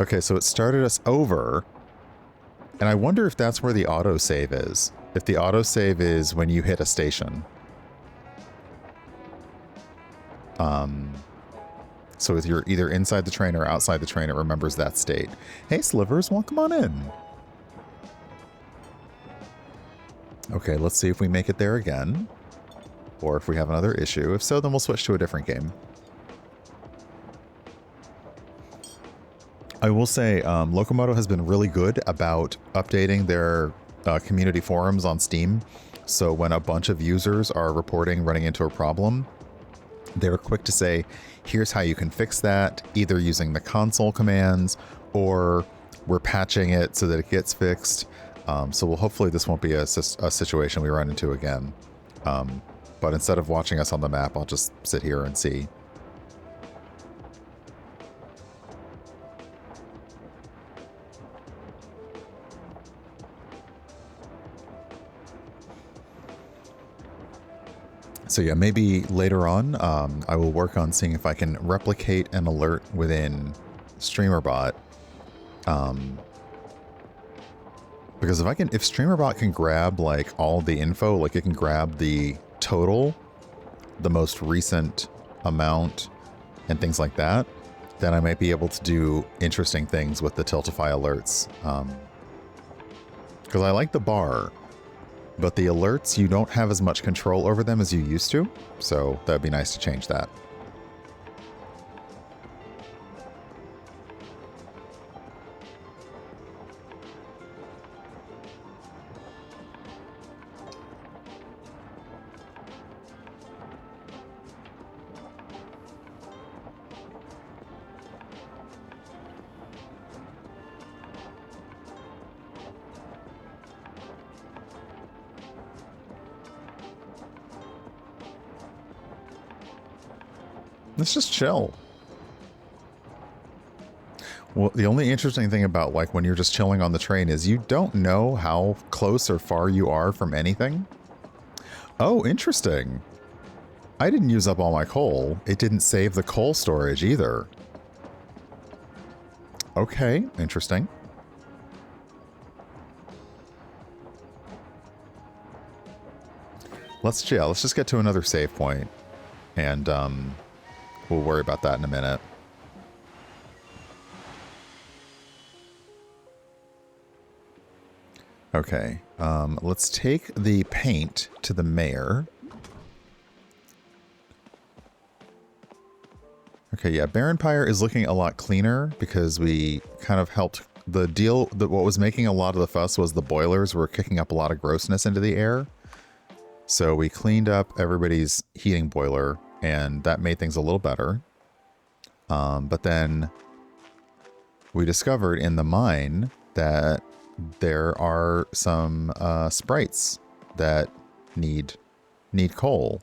Okay, so it started us over. And I wonder if that's where the autosave is. If the autosave is when you hit a station. So if you're either inside the train or outside the train, it remembers that state. Hey, Slivers, welcome on in. Okay, let's see if we make it there again. Or if we have another issue. If so, then we'll switch to a different game. I will say, Locomoto has been really good about updating their community forums on Steam. So when a bunch of users are reporting running into a problem, they're quick to say, here's how you can fix that, either using the console commands or we're patching it so that it gets fixed. So hopefully this won't be a situation we run into again. But instead of watching us on the map, I'll just sit here and see. So yeah, maybe later on, I will work on seeing if I can replicate an alert within StreamerBot. Because if StreamerBot can grab like all the info, like it can grab the total, the most recent amount, and things like that, then I might be able to do interesting things with the Tiltify alerts. Because I like the bar. But the alerts, you don't have as much control over them as you used to, so that'd be nice to change that. Let's just chill. Well, the only interesting thing about like when you're just chilling on the train is you don't know how close or far you are from anything. Oh, interesting. I didn't use up all my coal. It didn't save the coal storage either. Okay, interesting. Let's just get to another save point, and we'll worry about that in a minute. Okay, let's take the paint to the mayor. Okay, yeah, Baron Pyre is looking a lot cleaner because we kind of helped the deal. What was making a lot of the fuss was the boilers were kicking up a lot of grossness into the air. So we cleaned up everybody's heating boiler, and that made things a little better. But then we discovered in the mine that there are some sprites that need coal.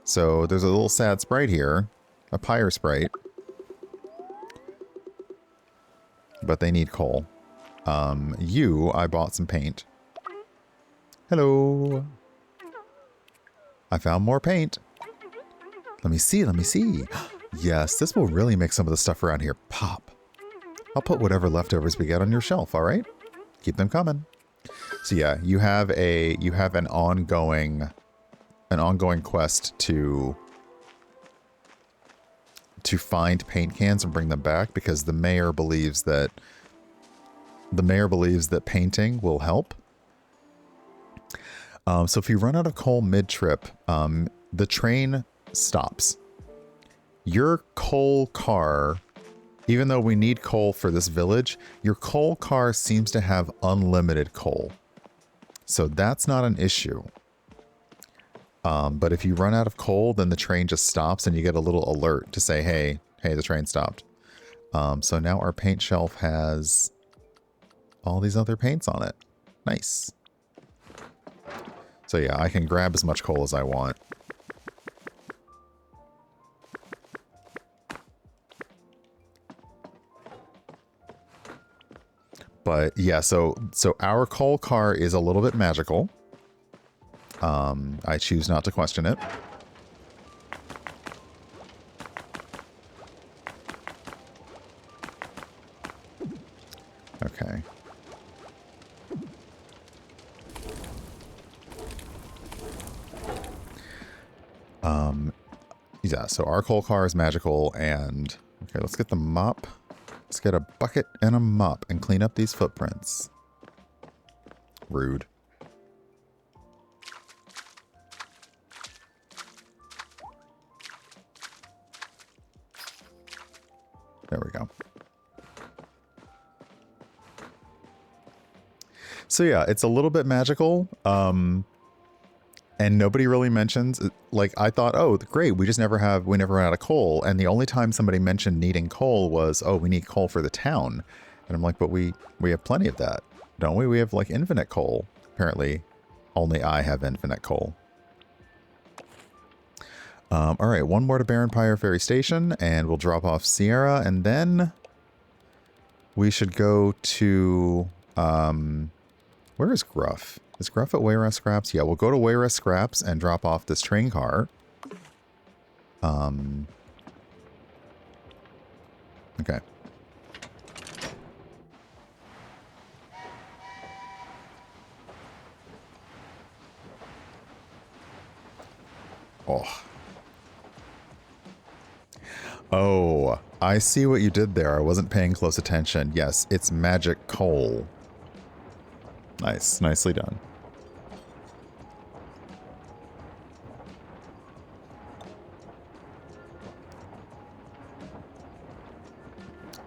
So there's a little sad sprite here, a pyre sprite, but they need coal. I bought some paint. Hello. I found more paint. Let me see, let me see. Yes, this will really make some of the stuff around here pop. I'll put whatever leftovers we get on your shelf, all right? Keep them coming. So yeah, you have an ongoing quest to find paint cans and bring them back because the mayor believes that painting will help. So if you run out of coal mid-trip, the train stops. Your coal car, even though we need coal for this village, your coal car seems to have unlimited coal. So that's not an issue. But if you run out of coal, then the train just stops and you get a little alert to say, hey, the train stopped. So now our paint shelf has all these other paints on it. Nice. So yeah, I can grab as much coal as I want. But yeah, so our coal car is a little bit magical. I choose not to question it. Okay. Yeah, so our coal car is magical, and okay, let's get the mop. Let's get a bucket and a mop and clean up these footprints. Rude. There we go. So yeah, it's a little bit magical. And nobody really mentions, like, I thought, oh, great, we never ran out of coal. And the only time somebody mentioned needing coal was, oh, we need coal for the town. And I'm like, but we have plenty of that, don't we? We have, like, infinite coal. Apparently, only I have infinite coal. All right, one more to Baron Pyre Ferry Station, and we'll drop off Sierra, and then we should go to, where is Gruff? Is Gruff at Wayrest Scraps? Yeah, we'll go to Wayrest Scraps and drop off this train car. Okay. Oh. Oh, I see what you did there. I wasn't paying close attention. Yes, it's magic coal. Nice. Nicely done.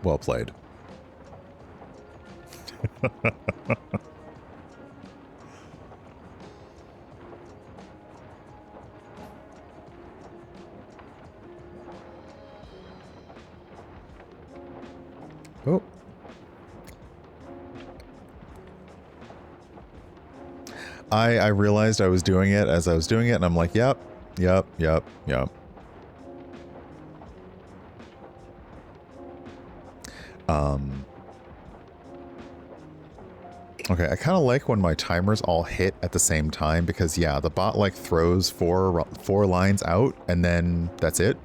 Well played. Oh. I realized I was doing it as I was doing it, and I'm like, yep. Okay, I kind of like when my timers all hit at the same time because, yeah, the bot, like, throws four lines out, and then that's it.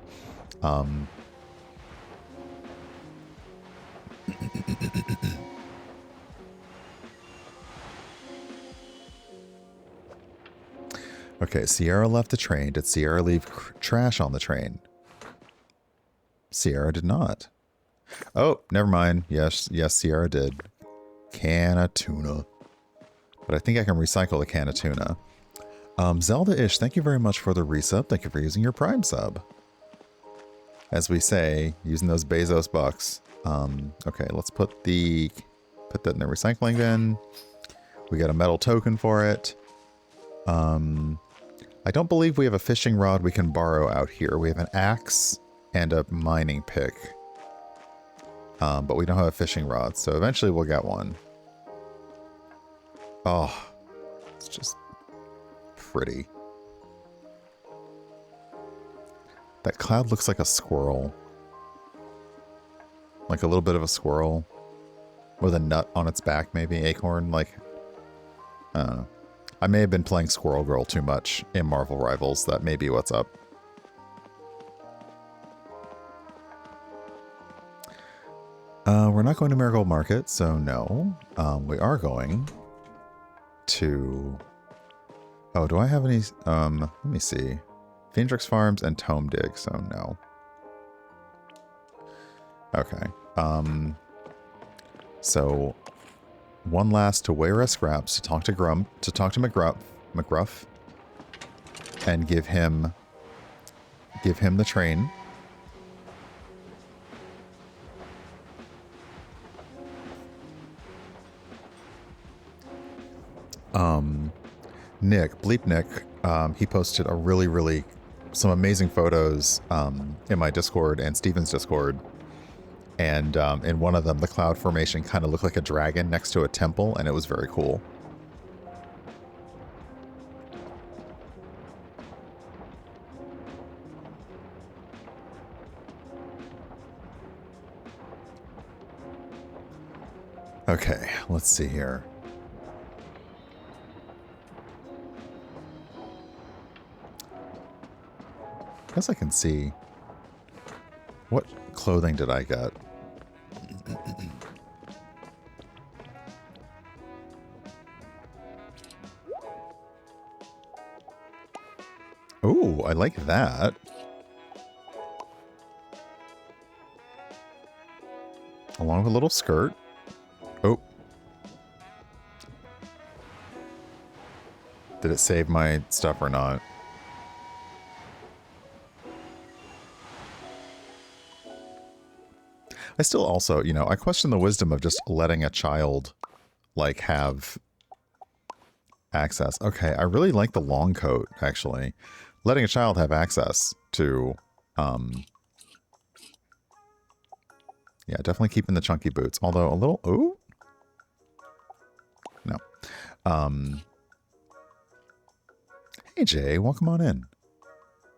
Okay, Sierra left the train. Did Sierra leave trash on the train? Sierra did not. Oh, never mind. Yes, Sierra did. Can of tuna. But I think I can recycle the can of tuna. Zelda-ish, thank you very much for the resub. Thank you for using your Prime sub. As we say, using those Bezos bucks. Okay, let's put that in the recycling bin. We got a metal token for it. I don't believe we have a fishing rod we can borrow out here. We have an axe and a mining pick. But we don't have a fishing rod, so eventually we'll get one. Oh, it's just pretty. That cloud looks like a squirrel. Like a little bit of a squirrel. With a nut on its back, maybe. Acorn, like... I don't know. I may have been playing Squirrel Girl too much in Marvel Rivals. That may be what's up. We're not going to Marigold Market, so no. We are going to... Oh, do I have any... let me see. Phoenix Farms and Tome Dig, so no. Okay. So one last to Wayrest Scraps to talk to McGruff, and give him the train. Bleep Nick, he posted some amazing photos in my Discord and Steven's Discord. And in one of them, the cloud formation kind of looked like a dragon next to a temple, and it was very cool. Okay, let's see here. I guess I can see. What clothing did I get? Ooh, I like that. Along with a little skirt. Oh. Did it save my stuff or not? I still also, you know, I question the wisdom of just letting a child, like, have access. Okay, I really like the long coat, actually. Letting a child have access to, yeah, definitely keeping the chunky boots. Although a little, ooh? No. Hey, Jay, welcome on in.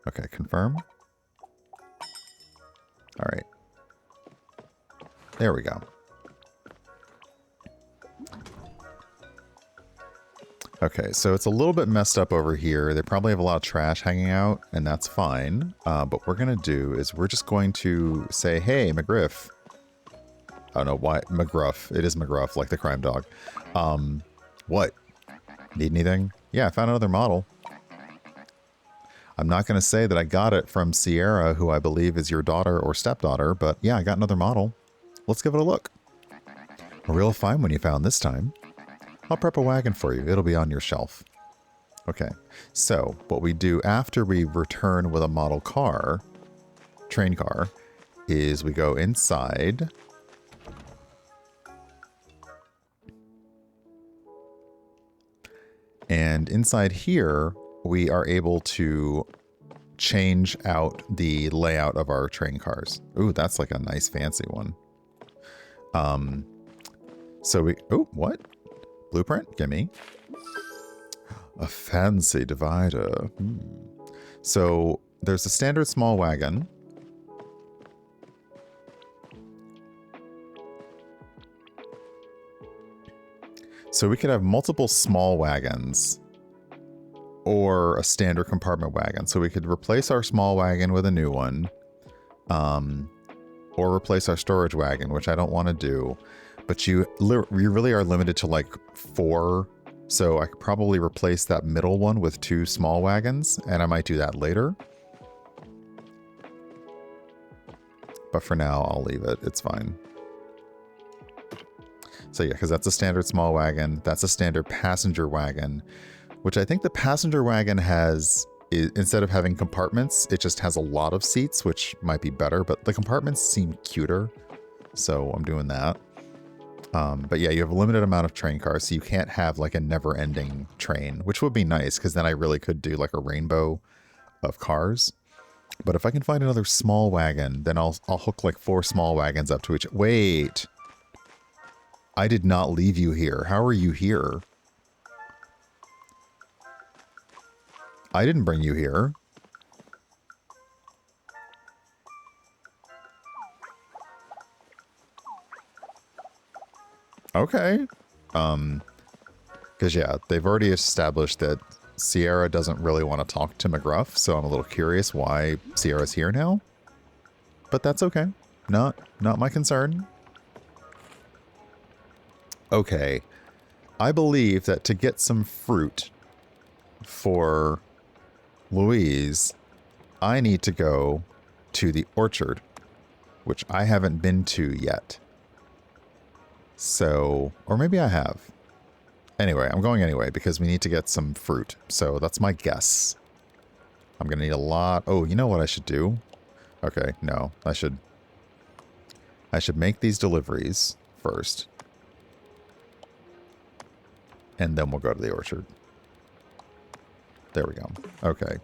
Okay, confirm. All right. There we go. Okay, so it's a little bit messed up over here. They probably have a lot of trash hanging out, and that's fine. But what we're going to do is we're just going to say, hey, McGriff. I don't know why. McGruff. It is McGruff, like the crime dog. What? Need anything? Yeah, I found another model. I'm not going to say that I got it from Sierra, who I believe is your daughter or stepdaughter, but yeah, I got another model. Let's give it a look. A real fine one you found this time. I'll prep a wagon for you. It'll be on your shelf. Okay, so what we do after we return with a model car, train car, is we go inside. And inside here, we are able to change out the layout of our train cars. Ooh, that's like a nice fancy one. So we, oh, what? Blueprint? Gimme. A fancy divider. So there's a standard small wagon. So we could have multiple small wagons or a standard compartment wagon. So we could replace our small wagon with a new one, or replace our storage wagon, which I don't want to do. But you really are limited to like 4. So I could probably replace that middle one with 2 small wagons, and I might do that later. But for now, I'll leave it. It's fine. So yeah, because that's a standard small wagon. That's a standard passenger wagon, which I think the passenger wagon has, instead of having compartments, it just has a lot of seats, which might be better, but the compartments seem cuter. So I'm doing that. But yeah, you have a limited amount of train cars, so you can't have like a never-ending train, which would be nice, because then I really could do like a rainbow of cars. But if I can find another small wagon, then I'll hook like 4 small wagons up to each. Wait. I did not leave you here. How are you here? I didn't bring you here. Okay. Because yeah, they've already established that Sierra doesn't really want to talk to McGruff, so I'm a little curious why Sierra's here now. But that's okay. Not my concern. Okay. I believe that to get some fruit for Louise, I need to go to the orchard, which I haven't been to yet. So, or maybe I have. Anyway, I'm going anyway because we need to get some fruit. So that's my guess. I'm going to need a lot. Oh, you know what I should do? Okay, no, I should make these deliveries first. And then we'll go to the orchard. There we go. Okay.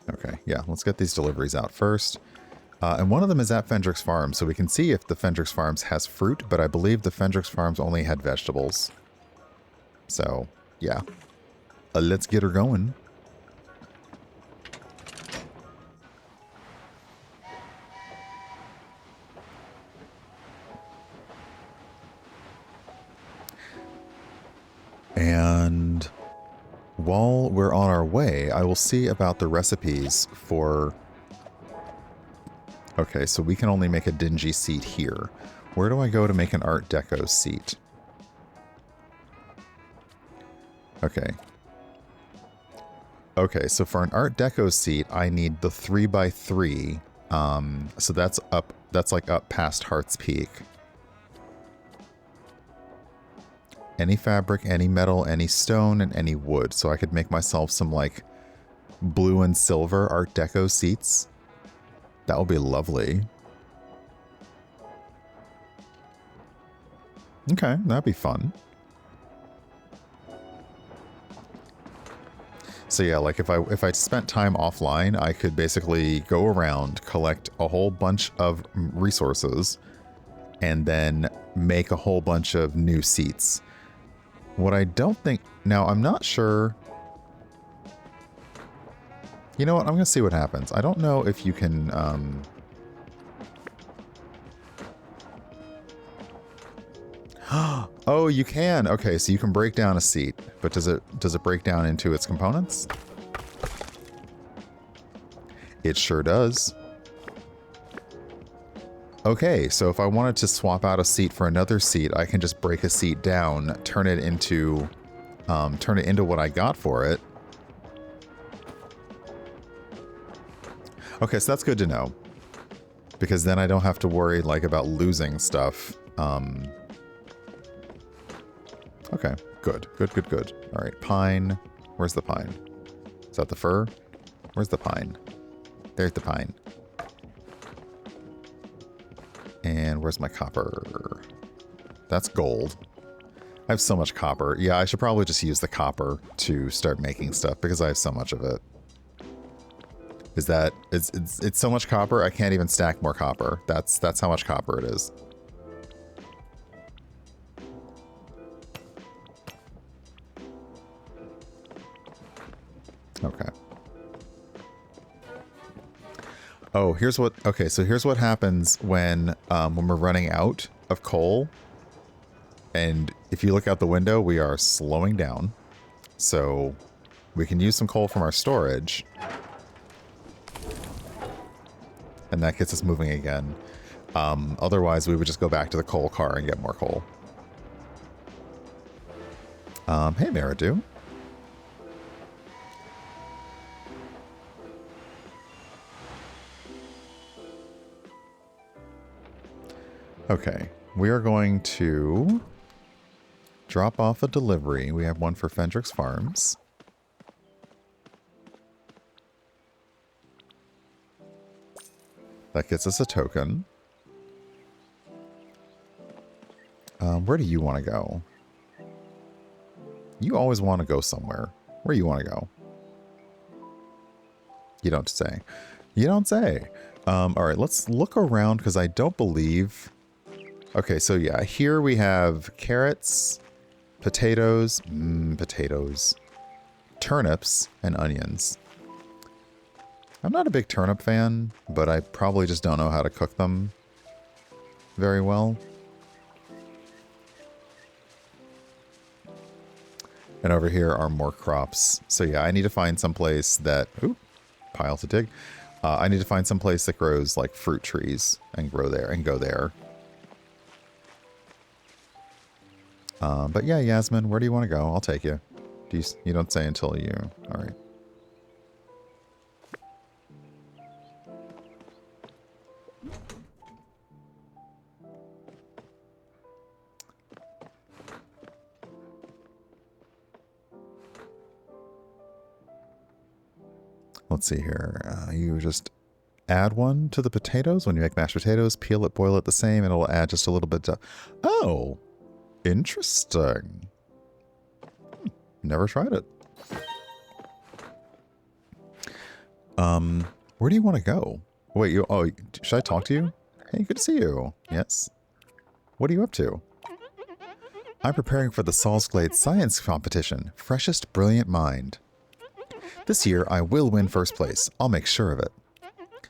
Okay, yeah, let's get these deliveries out first. And one of them is at Fendrix Farms, so we can see if the Fendrix Farms has fruit, but I believe the Fendrix Farms only had vegetables. So, yeah. Let's get her going. And while we're on our way, I will see about the recipes for... Okay, so we can only make a dingy seat here. Where do I go to make an Art Deco seat? Okay. Okay, so for an Art Deco seat, I need the 3x3. So that's like up past Heart's Peak. Any fabric, any metal, any stone, and any wood. So I could make myself some like blue and silver Art Deco seats. That would be lovely. Okay, that'd be fun. So yeah, like if I spent time offline, I could basically go around, collect a whole bunch of resources, and then make a whole bunch of new seats. What I don't think... Now, I'm not sure... You know what? I'm going to see what happens. I don't know if you can... Oh, you can! Okay, so you can break down a seat. But does it break down into its components? It sure does. Okay, so if I wanted to swap out a seat for another seat, I can just break a seat down, turn it into what I got for it. Okay, so that's good to know. Because then I don't have to worry, like, about losing stuff. Okay, good. All right, pine. Where's the pine? Is that the fir? Where's the pine? There's the pine. And where's my copper? That's gold. I have so much copper. Yeah, I should probably just use the copper to start making stuff because I have so much of it. It's so much copper, I can't even stack more copper. That's how much copper it is. Okay. Oh, here's what... Okay, so here's what happens when we're running out of coal. And if you look out the window, we are slowing down. So we can use some coal from our storage. And that gets us moving again. Otherwise, we would just go back to the coal car and get more coal. Hey, Meridu. Okay, we are going to drop off a delivery. We have one for Fendrix Farms. That gets us a token. Where do you want to go? You always want to go somewhere. Where do you want to go? You don't say. You don't say. All right, let's look around because I don't believe... Okay, so yeah, here we have carrots, potatoes, turnips, and onions. I'm not a big turnip fan, but I probably just don't know how to cook them very well. And over here are more crops. So yeah, I need to find some place that... Ooh, pile to dig. I need to find some place that grows like fruit trees and grow there and go there. But yeah, Yasmin, where do you want to go? I'll take you. You don't say until you... All right. Let's see here. You just add one to the potatoes. When you make mashed potatoes, peel it, boil it the same, and it'll add just a little bit to... Oh! Interesting. Never tried it. Where do you want to go? Wait, should I talk to you? Hey, good to see you. Yes. What are you up to? I'm preparing for the Salsglade Science Competition. Freshest brilliant mind. This year, I will win first place. I'll make sure of it.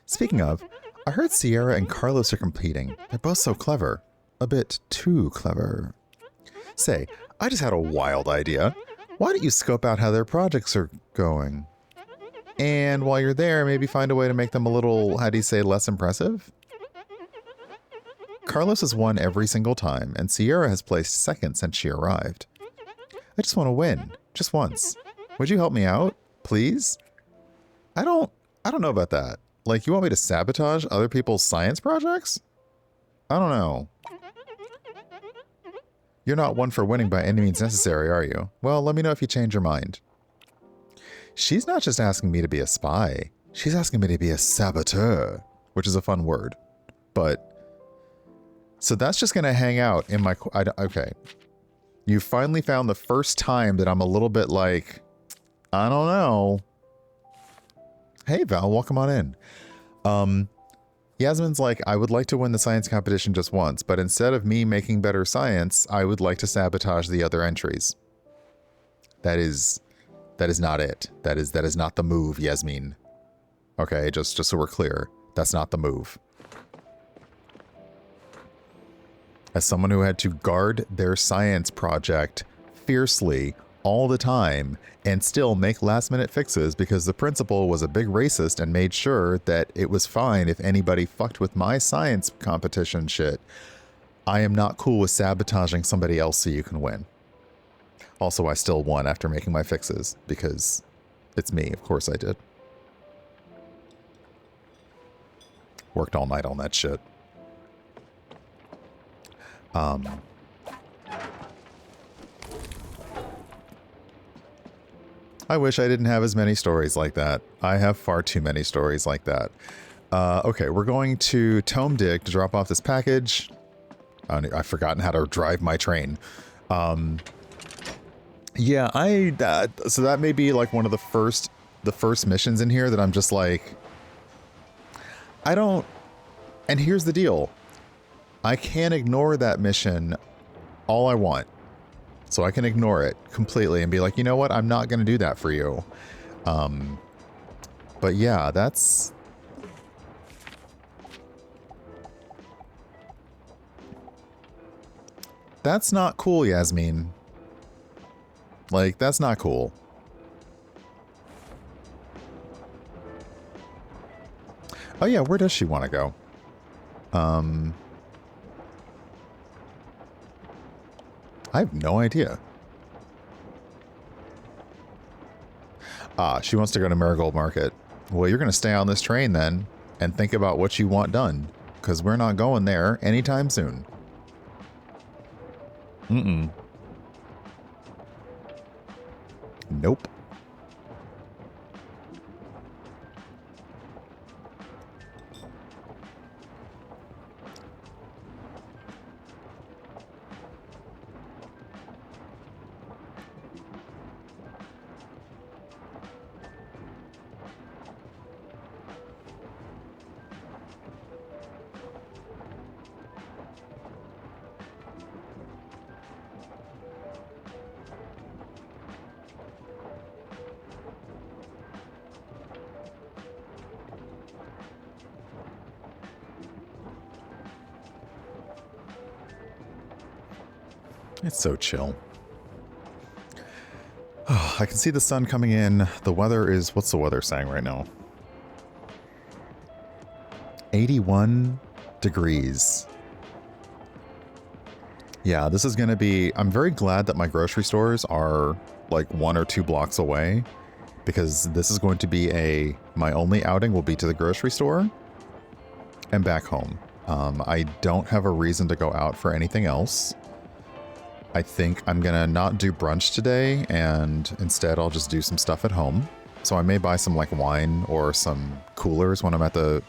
Speaking of, I heard Sierra and Carlos are competing. They're both so clever. A bit too clever. Say, I just had a wild idea. Why don't you scope out how their projects are going? And while you're there, maybe find a way to make them a little, how do you say, less impressive? Carlos has won every single time, and Sierra has placed second since she arrived. I just want to win. Just once. Would you help me out? Please? I don't know about that. Like, you want me to sabotage other people's science projects? I don't know. You're not one for winning by any means necessary, are you? Well, let me know if you change your mind. She's not just asking me to be a spy. She's asking me to be a saboteur, which is a fun word. But, so that's just going to hang out in my... okay. You finally found the first time that I'm a little bit like, I don't know. Hey, Val, welcome on in. Yasmin's like, I would like to win the science competition just once, but instead of me making better science, I would like to sabotage the other entries. That is not it. That is not the move, Yasmin. Okay, just so we're clear, that's not the move. As someone who had to guard their science project fiercely all the time and still make last-minute fixes because the principal was a big racist and made sure that it was fine if anybody fucked with my science competition shit, I am not cool with sabotaging somebody else so you can win. Also, I still won after making my fixes because it's me. Of course I did. Worked all night on that shit. I wish I didn't have as many stories like that. I have far too many stories like that. Okay, we're going to Tome Dig to drop off this package. I've forgotten how to drive my train. Yeah, so that may be like one of the first missions in here that I'm just like, and here's the deal. I can ignore that mission all I want. So I can ignore it completely and be like, you know what? I'm not going to do that for you. But yeah, that's not cool, Yasmin. Like, that's not cool. Oh yeah, where does she want to go? I have no idea. She wants to go to Marigold Market. Well, you're going to stay on this train then and think about what you want done, because we're not going there anytime soon. Nope. It's so chill. Oh, I can see the sun coming in. The weather is... What's the weather saying right now? 81 degrees. Yeah, this is going to be... I'm very glad that my grocery stores are like 1 or 2 blocks away, because this is going to be my only outing will be to the grocery store and back home. I don't have a reason to go out for anything else. I think I'm gonna not do brunch today, and instead I'll just do some stuff at home. So I may buy some like wine or some coolers when I'm at the...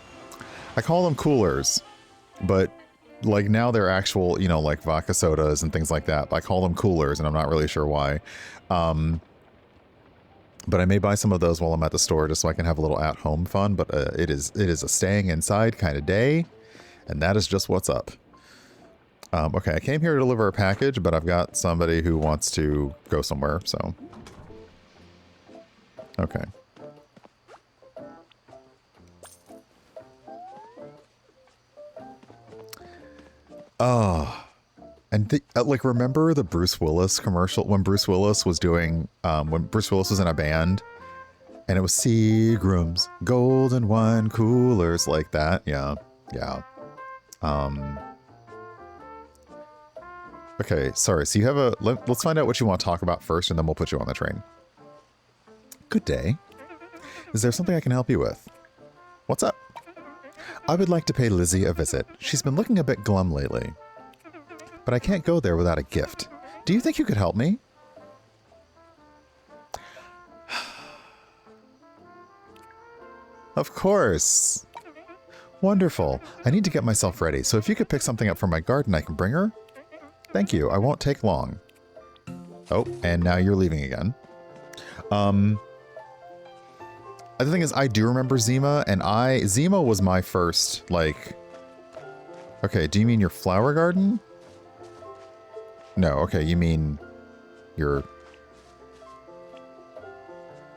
I call them coolers, but like now they're actual, you know, like vodka sodas and things like that. But I call them coolers and I'm not really sure why. But I may buy some of those while I'm at the store just so I can have a little at-home fun. But it is a staying inside kind of day, and that is just what's up. Okay, I came here to deliver a package, but I've got somebody who wants to go somewhere, so... Okay. And like, remember the Bruce Willis commercial when Bruce Willis was doing, when Bruce Willis was in a band, and it was Seagram's golden wine coolers, like that? Yeah, yeah. Okay, sorry. So you have a... Let's find out what you want to talk about first, and then we'll put you on the train. Good day. Is there something I can help you with? What's up? I would like to pay Lizzie a visit. She's been looking a bit glum lately. But I can't go there without a gift. Do you think you could help me? Of course. Wonderful. I need to get myself ready, so if you could pick something up from my garden, I can bring her. Thank you. I won't take long. Oh, and now you're leaving again. The thing is, I do remember Zima, and Zima was my first, like... Okay, do you mean your flower garden? No, okay, you mean your...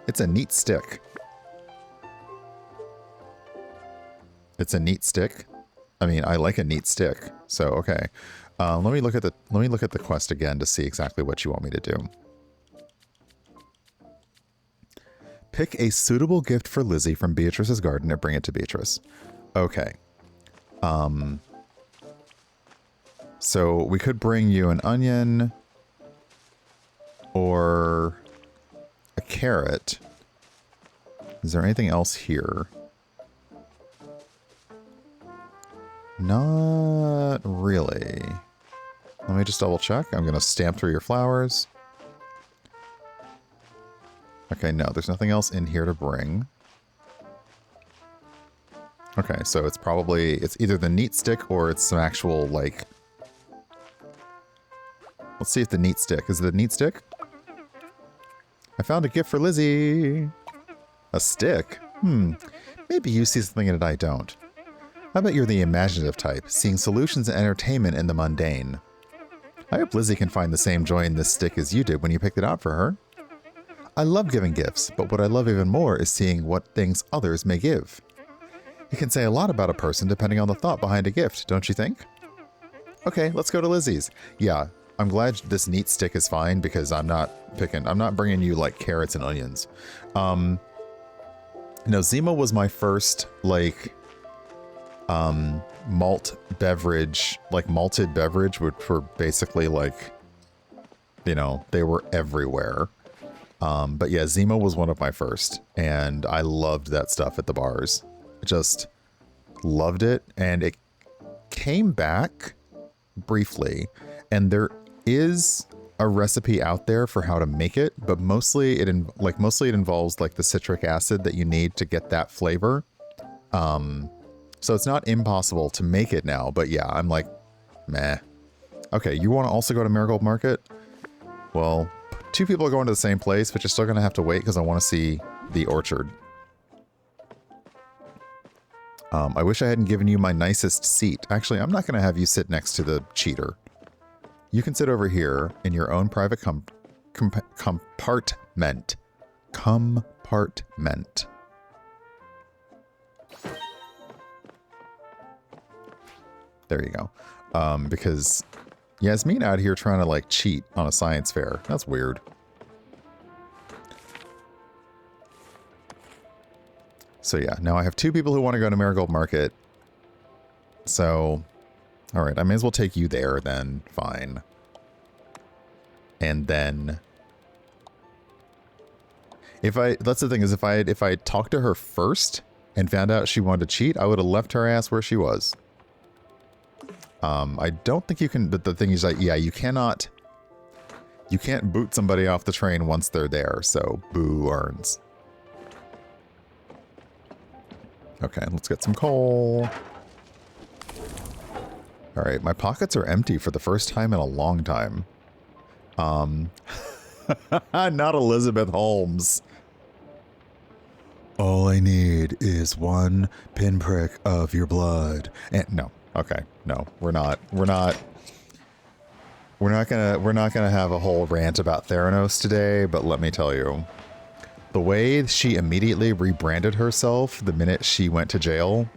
It's a neat stick. It's a neat stick. I mean, I like a neat stick. So, okay. Let me look at the quest again to see exactly what you want me to do. Pick a suitable gift for Lizzie from Beatrice's garden and bring it to Beatrice. Okay. So we could bring you an onion or a carrot. Is there anything else here? Not really. Let me just double check. I'm going to stamp through your flowers. Okay, no, there's nothing else in here to bring. Okay, so it's probably, it's either the neat stick or it's some actual, like... Let's see if the neat stick, is it a neat stick? I found a gift for Lizzie. A stick? Maybe you see something in it I don't. I bet you're the imaginative type, seeing solutions and entertainment in the mundane. I hope Lizzie can find the same joy in this stick as you did when you picked it out for her. I love giving gifts, but what I love even more is seeing what things others may give. It can say a lot about a person depending on the thought behind a gift, don't you think? Okay, let's go to Lizzie's. Yeah, I'm glad this neat stick is fine because I'm not bringing you like carrots and onions. No, Zima was my first, like... malt beverage, like malted beverage, which were basically like, you know, they were everywhere. But yeah, Zima was one of my first, and I loved that stuff at the bars. Just loved it, and it came back briefly, and there is a recipe out there for how to make it, but mostly it involves like the citric acid that you need to get that flavor. So it's not impossible to make it now, but yeah, I'm like, meh. Okay, you want to also go to Marigold Market? Well, two people are going to the same place, but you're still going to have to wait because I want to see the orchard. I wish I hadn't given you my nicest seat. Actually, I'm not going to have you sit next to the cheater. You can sit over here in your own private compartment. Compartment. There you go. Because Yasmin out here trying to like cheat on a science fair. That's weird. So yeah, now I have two people who want to go to Marigold Market. So, all right, I may as well take you there then. Fine. And then, that's the thing is if I talked to her first and found out she wanted to cheat, I would have left her ass where she was. I don't think you can, but the thing is like, yeah, you can't boot somebody off the train once they're there, so boo earns. Okay, let's get some coal. All right, my pockets are empty for the first time in a long time. Not Elizabeth Holmes. All I need is one pinprick of your blood. And no. Okay, no, we're not gonna have a whole rant about Theranos today, but let me tell you, the way she immediately rebranded herself the minute she went to jail